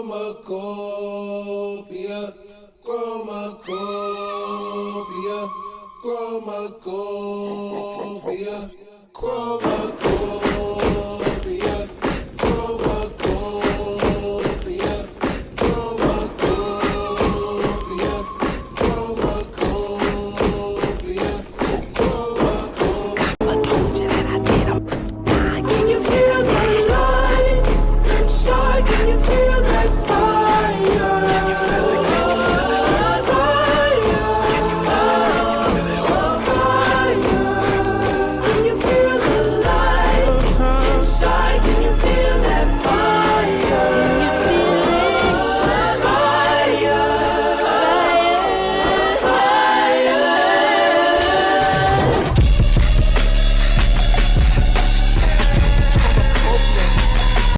Chromacopia, chromacopia, chromacopia, chromacopia, chromacopia, chromacopia, chromacopia, chromacopia. I told you that I did 'em. Can you feel the light inside? Can you feel